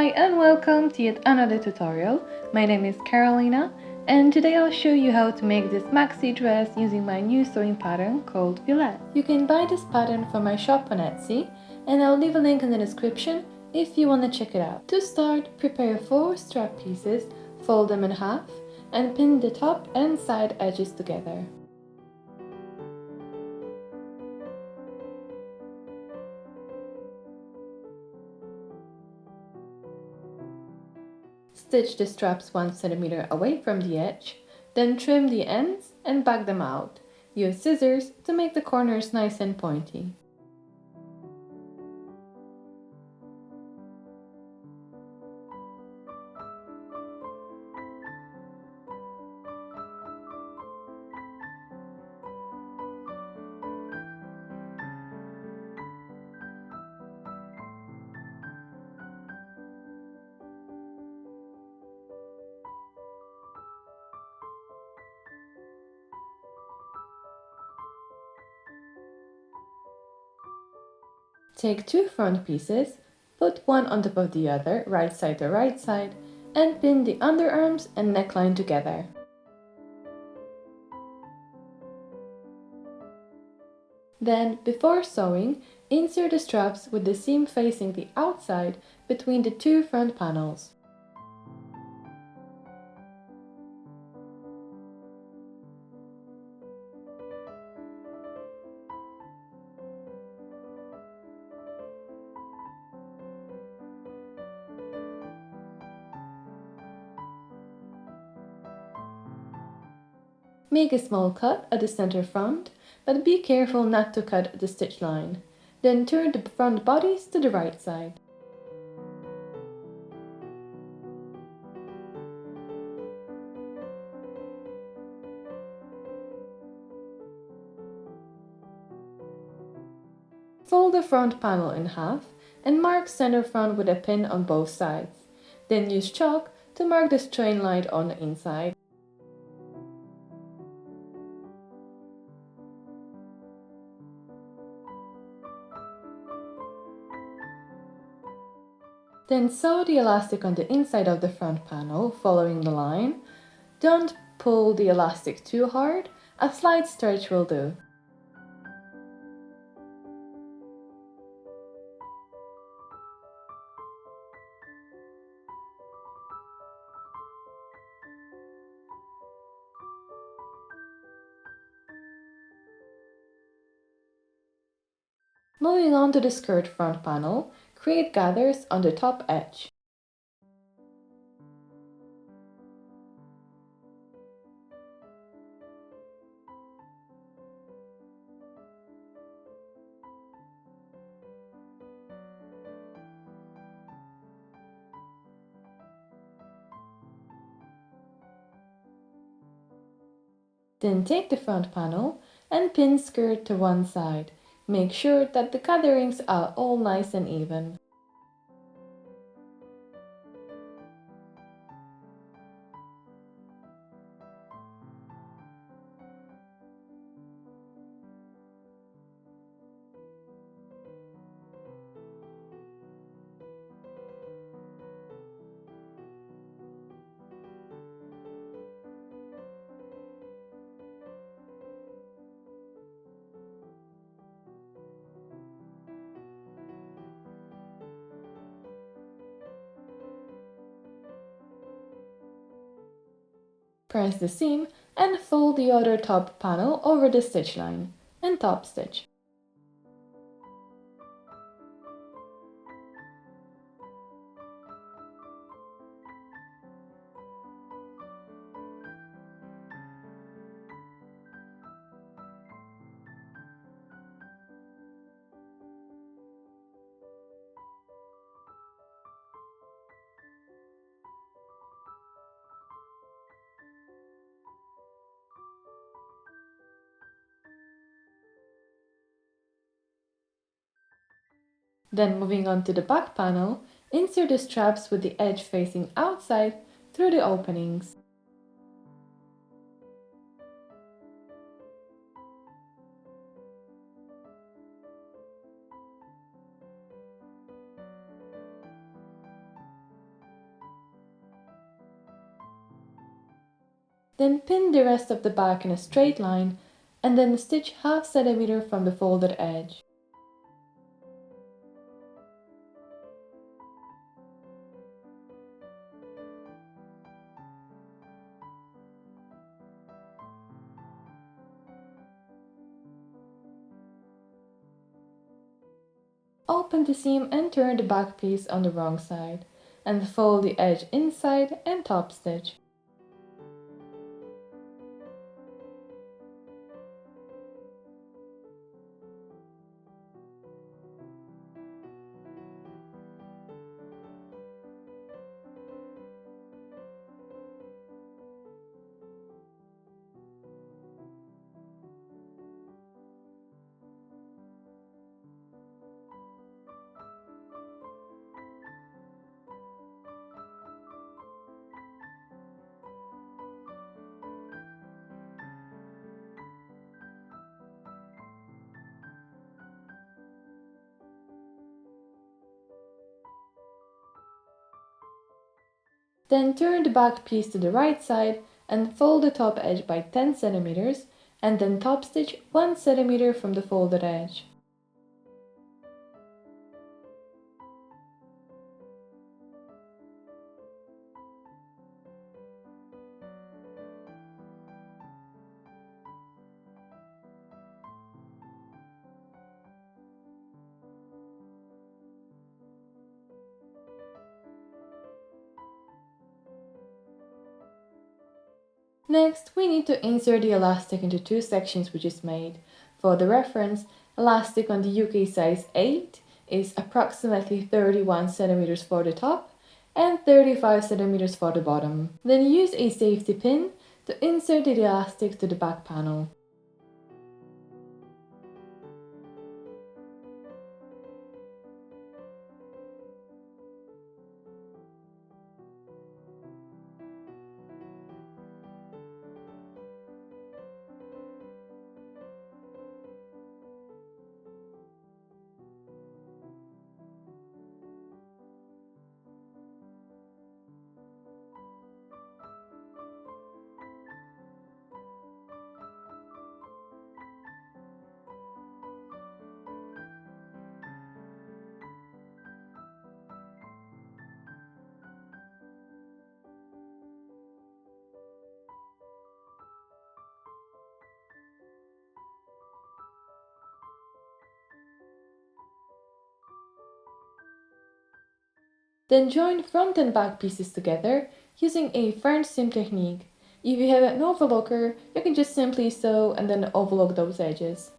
Hi and welcome to yet another tutorial. My name is Carolina and today I'll show you how to make this maxi dress using my new sewing pattern called Violet. You can buy this pattern from my shop on Etsy and I'll leave a link in the description if you want to check it out. To start, prepare 4 strap pieces, fold them in half and pin the top and side edges together. Stitch the straps 1 cm away from the edge, then trim the ends and back them out. Use scissors to make the corners nice and pointy. Take 2 front pieces, put one on top of the other, right side to right side, and pin the underarms and neckline together. Then, before sewing, insert the straps with the seam facing the outside between the 2 front panels. Make a small cut at the center front, but be careful not to cut the stitch line. Then turn the front bodies to the right side. Fold the front panel in half and mark center front with a pin on both sides. Then use chalk to mark the strain line on the inside. Then sew the elastic on the inside of the front panel, following the line. Don't pull the elastic too hard, a slight stretch will do. Moving on to the skirt front panel, create gathers on the top edge. Then take the front panel and pin skirt to one side. Make sure that the gatherings are all nice and even. Press the seam and fold the other top panel over the stitch line and top stitch. Then moving on to the back panel, insert the straps with the edge facing outside through the openings. Then pin the rest of the back in a straight line and then stitch half centimeter from the folded edge. Open the seam and turn the back piece on the wrong side, and fold the edge inside and top stitch. Then turn the back piece to the right side and fold the top edge by 10 centimeters and then top stitch 1 centimeter from the folded edge. Next, we need to insert the elastic into two sections we just made. For the reference, elastic on the UK size 8 is approximately 31 centimeters for the top and 35 centimeters for the bottom. Then use a safety pin to insert the elastic to the back panel. Then join front and back pieces together using a French seam technique. If you have an overlocker, you can just simply sew and then overlock those edges.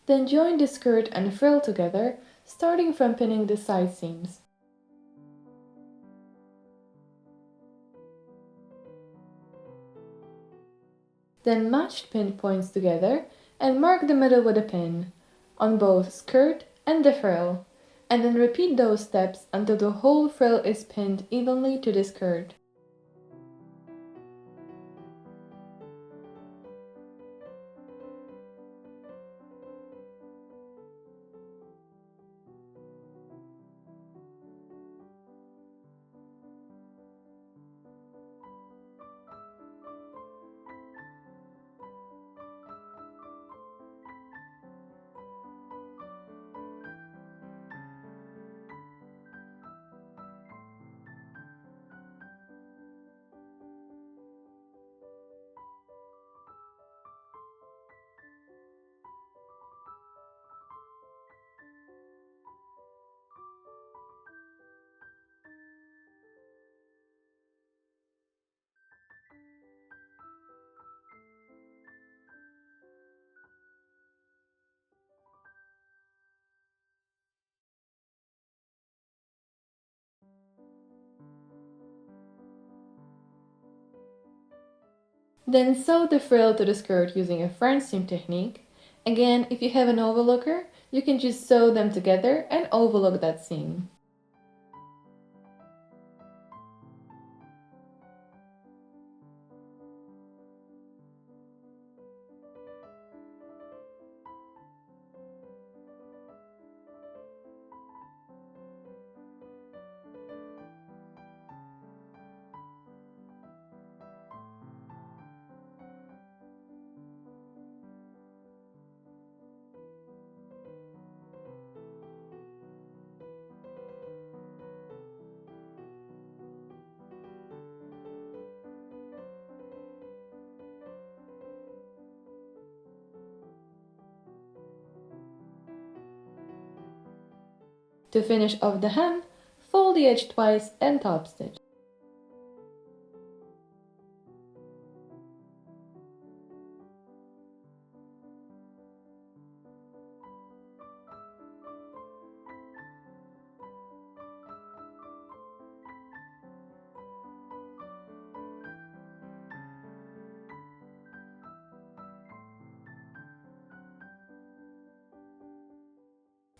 Then join the skirt and frill together, starting from pinning the side seams. Then match pin points together and mark the middle with a pin, on both skirt and the frill, and then repeat those steps until the whole frill is pinned evenly to the skirt. Then sew the frill to the skirt using a French seam technique. Again, if you have an overlooker, you can just sew them together and overlook that seam. To finish off the hem, fold the edge twice and top stitch.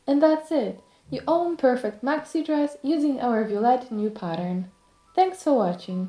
And that's it! You own perfect maxi dress using our Violette new pattern. Thanks for watching!